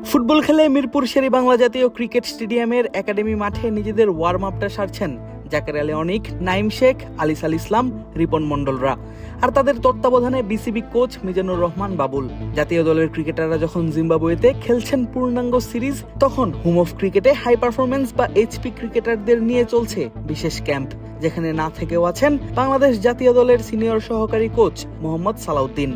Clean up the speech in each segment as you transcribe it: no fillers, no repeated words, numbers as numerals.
Football খেলে মিরপুর শেরেবাংলা জাতীয় cricket স্টেডিয়ামের একাডেমি মাঠে নিজেদের ওয়ার্ম আপটা সারছেন জাকের আলী অনিক, নাইম শেখ, আলিসাল ইসলাম, রিপন মন্ডলরা। আর তাদের তত্ত্বাবধানে বিসিবি কোচ মিজানুর রহমান বাবুল। জাতীয় দলের ক্রিকেটাররা যখন জিম্বাবুয়েতে খেলছেন পূর্ণাঙ্গ সিরিজ, তখন হোম অফ ক্রিকেটে হাই পারফরমেন্স বা এইচপি ক্রিকেটারদের নিয়ে চলছে বিশেষ ক্যাম্প, যেখানে না থেকেও আছেন বাংলাদেশ জাতীয় দলের সিনিয়র সহকারী কোচ মোহাম্মদ সালাউদ্দিন।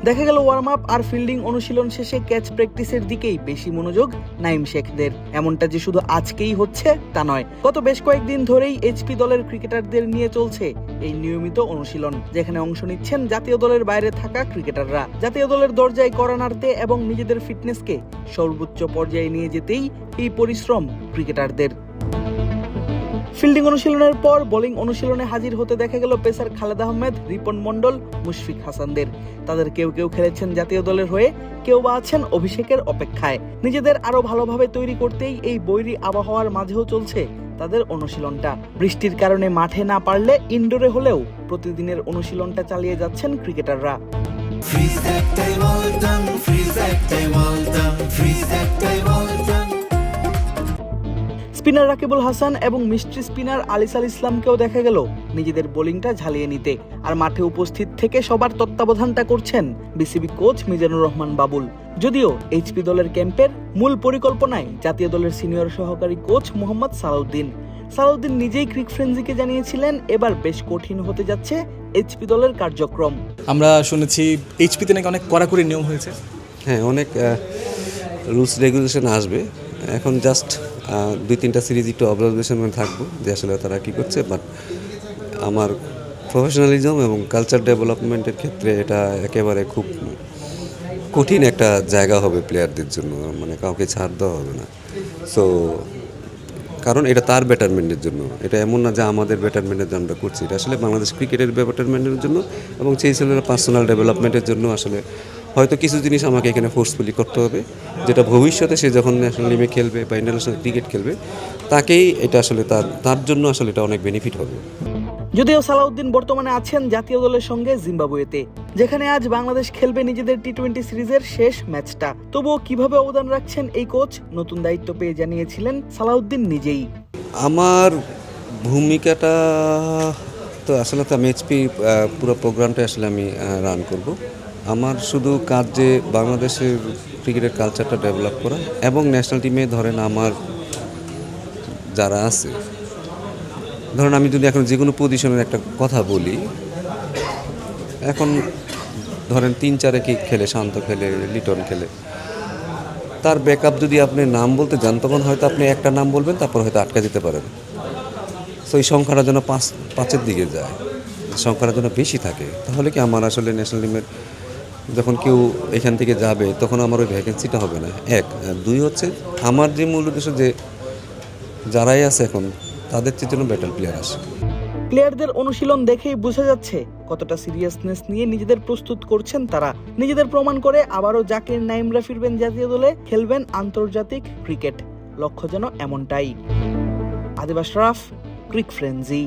দেখা গেল ওয়ার্ম আপ আর ফিল্ডিং অনুশীলন শেষে ক্যাচ প্র্যাকটিসের দিকেই বেশি মনোযোগ নাইম শেখদের। এমনটা যে শুধু আজকেই হচ্ছে তা নয়, গত বেশ কয়েকদিন ধরেই এইচপি দলের ক্রিকেটারদের নিয়ে চলছে এই নিয়মিত অনুশীলন, যেখানে অংশ নিচ্ছেন জাতীয় দলের বাইরে থাকা ক্রিকেটাররা। জাতীয় দলের দরজায় কড়া নাড়তে এবং নিজেদের ফিটনেসকে সর্বোচ্চ পর্যায়ে নিয়ে যেতেই এই পরিশ্রম ক্রিকেটারদের। ফিল্ডিং অনুশীলনের পর বোলিং অনুশীলনে হাজির হতে দেখা গেল পেসার খালেদ আহমেদ, রিপন মন্ডল, মুশফিক হাসানদের। তাদের কেউ কেউ খেলেছেন জাতীয় দলের হয়ে, কেউ বা আছেন অভিষেকের অপেক্ষায়। নিজেদের আরো ভালোভাবে তৈরি করতেই এই বৈরী আবহাওয়ার মাঝেও চলছে তাদের অনুশীলনটা। বৃষ্টির কারণে মাঠে না পারলে ইনডোরে হলেও প্রতিদিনের অনুশীলনটা চালিয়ে যাচ্ছেন ক্রিকেটাররা। স্পিনার রাকিবুল হাসান এবং মিস্ট্রি স্পিনার আলিসাল ইসলামকেও দেখা গেল নিজেদের বোলিংটা ঝালিয়ে নিতে। আর মাঠে উপস্থিত থেকে সবার তত্ত্বাবধানটা করছেন বিসিবি কোচ মিজানুর রহমান বাবুল। যদিও এইচপি দলের ক্যাম্পের মূল পরিকল্পনায় জাতীয় দলের সিনিয়র সহকারী কোচ মোহাম্মদ সালাউদ্দিন নিজেই ক্রিক ফ্রেন্সিকে জানিয়েছিলেন এবার বেশ কঠিন হতে যাচ্ছে এইচপি দলের কার্যক্রম। আমরা শুনেছি এইচপিতে নাকি অনেক কড়াকড়ি নিয়ম হয়েছে। হ্যাঁ, অনেক রুলস রেগুলেশন আসবে। এখন জাস্ট 2-3টা সিরিজ একটু অবজারভেশন থাকবো যে আসলে তারা কী করছে। বাট আমার প্রফেশনালিজম এবং কালচার ডেভেলপমেন্টের ক্ষেত্রে এটা একেবারে খুব কঠিন একটা জায়গা হবে প্লেয়ারদের জন্য, মানে কাউকে ছাড় দেওয়া হবে না। সো কারণ এটা তার বেটারমেন্টের জন্য, এটা এমন না যে আমাদের বেটারমেন্টের জন্য আমরা করছি, এটা আসলে বাংলাদেশ ক্রিকেটের বেটারমেন্টের জন্য এবং সেই ছেলের পার্সোনাল ডেভেলপমেন্টের জন্য। আসলে হয়তো কিছু জিনিস আমাকে এখানে ফোর্সফুলি করতে হবে, যেটা ভবিষ্যতে সে যখন ন্যাশনাল টিমে খেলবে বা ইন্টারন্যাশনাল ক্রিকেট খেলবে তাকেই এটা আসলে তার জন্য আসলে এটা অনেক বেনিফিট হবে। যদিও সালাউদ্দিন বর্তমানে আছেন জাতীয় দলের সঙ্গে জিম্বাবুয়েতে, যেখানে আজ বাংলাদেশ খেলবে নিজেদের টি-20 সিরিজের শেষ ম্যাচটা। তবুও কিভাবে অবদান রাখছেন এই কোচ নতুন দায়িত্ব পেয়ে জানিয়েছিলেন সালাউদ্দিন নিজেই। আমার ভূমিকাটা তো আসলে তো আমি এইচপি পুরো প্রোগ্রামটা আসলে আমি রান করব। আমার শুধু কাজ যে বাংলাদেশের ক্রিকেটের কালচারটা ডেভেলপ করা এবং ন্যাশনাল টিমে ধরেন আমার যারা আছে, ধরেন আমি যদি এখন যে কোনো পজিশনের একটা কথা বলি, এখন ধরেন 3-4 খেলে, শান্ত খেলে, লিটন খেলে, তার ব্যাকআপ যদি আপনি নাম বলতে যান তখন হয়তো আপনি একটা নাম বলবেন, তারপর হয়তো আটকা দিতে পারেন। সো এই সংখ্যাটা যেন 5-5-এর দিকে যায়, সংখ্যাটা যেন বেশি থাকে, তাহলে কি আমার আসলে ন্যাশনাল টিমের যখন কেউ এখান থেকে যাবে তখন আমার ওই ভ্যাকেন্সিটা হবে না। 2 হচ্ছে আমার যে মূল উদ্দেশ্য যে যারাই আছে এখন তাদের জন্য বেটার প্লেয়ার আসে। প্লেয়ারদের অনুশীলন দেখেই বোঝা যাচ্ছে কতটা সিরিয়াসনেস নিয়ে নিজেদের প্রস্তুত করছেন তারা। নিজেদের প্রমাণ করে আবারও জাকির, নাইমরা ফিরবেন জাতীয় দলে, খেলবেন আন্তর্জাতিক ক্রিকেট। লক্ষ্য যেন এমনটাই। আদিব আশরাফ, ক্রিক ফ্রেন্সি।